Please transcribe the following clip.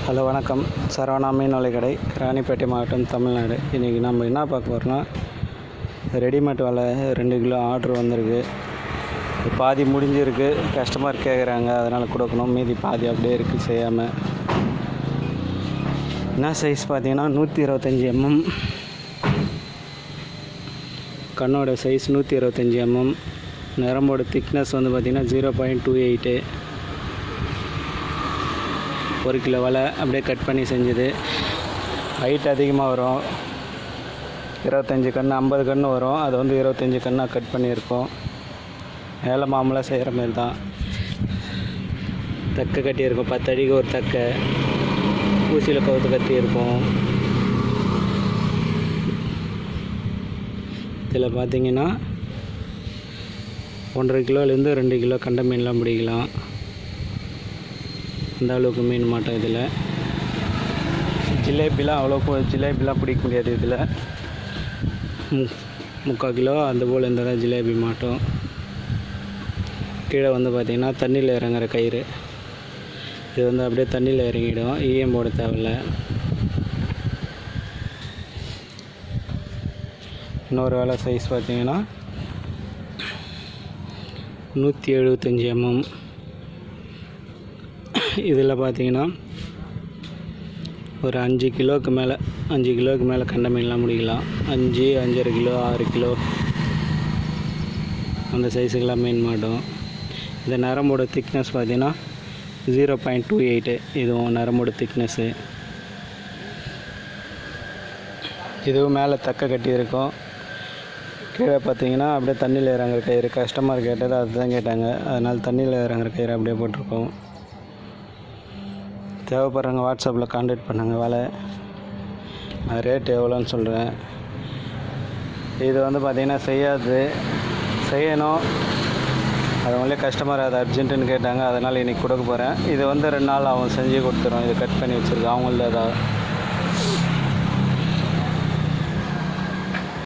Hello வணக்கம். சரவணா மீன் வலை கடை, ராணிப்பேட்டை மாவட்டம், தமிழ்நாடு. இன்றைக்கி நம்ம என்ன பார்க்க போகிறோம்னா, ரெடிமேட் வலை 2 கிலோ ஆர்டர் வந்திருக்கு. பாதி முடிஞ்சிருக்கு, கஸ்டமர் கேட்குறாங்க, அதனால் கொடுக்கணும். மீதி பாதி அப்படியே இருக்குது செய்யாமல். என்ன சைஸ் பார்த்தீங்கன்னா 125 mm. கண்ணோட சைஸ் 125 mm. நரம்போட திக்னஸ் வந்து பார்த்திங்கன்னா 0.28. 1 கிலோ வலை அப்படியே கட் பண்ணி செஞ்சது. ஹைட் அதிகமாக வரும், 25 கன்று 50 கன்று வரும். அது வந்து 25 கன்னாக கட் பண்ணியிருக்கோம். மேலே மாமூலாக செய்கிற மாதிரி தான். தக்கை கட்டியிருக்கோம், 10 அடிக்கு ஒரு தக்கை. ஊசியில் கவுத்து கட்டியிருக்கோம். இதில் பார்த்தீங்கன்னா 1.5 கிலோலேருந்து 2 கிலோ கண்ட மீன்லாம் பிடிக்கலாம். அந்த அளவுக்கு மீன் மாட்டோம். இதில் ஜிலேபிலாம் ஜிலேபிலாம் பிடிக்க முடியாது. இதில் 3/4 கிலோ அந்த போல் இருந்தால் தான் ஜிலேபி மாட்டோம். கீழே வந்து பார்த்திங்கன்னா தண்ணியில் இறங்குற கயிறு. இது வந்து அப்படியே தண்ணியில் இறங்கிடும், ஈயம் போட தேவையில்ல. இன்னொரு வேலை சைஸ் பார்த்திங்கன்னா 175 mm. இதில் பார்த்திங்கன்னா ஒரு 5 கிலோவுக்கு மேலே கண்ட மீன்லாம் முடிக்கலாம். 5, 5.5 கிலோ, 6 கிலோ அந்த சைஸுக்கெல்லாம் மீன் மாட்டோம். இந்த நரம்போட திக்னஸ் பார்த்திங்கன்னா 0.28. இதுவும் நரம்போட திக்னஸ்ஸு. இதுவும் மேலே தக்கை கட்டியிருக்கோம். கீழே பார்த்தீங்கன்னா அப்படியே தண்ணியில் இறங்குற கயிறு. கஸ்டமர் கேட்டது அதுதான் கேட்டாங்க, அதனால் தண்ணியில் இறங்குற கயிறு அப்படியே போட்டிருக்கோம். தேவைப்படுறவங்க வாட்ஸ்அப்பில் கான்டாக்ட் பண்ணுங்கள். வேலை ரேட் எவ்வளோன்னு சொல்கிறேன். இது வந்து பார்த்திங்கன்னா செய்யணும். அது ஒன்லே கஸ்டமர் அது அர்ஜென்ட்டுன்னு கேட்டாங்க, அதனால் இன்றைக்கி கொடுக்க போகிறேன். இது வந்து 2 நாள் அவன் செஞ்சு கொடுத்துரும். இது கட் பண்ணி வச்சுருக்கேன் அவங்கள்தான்.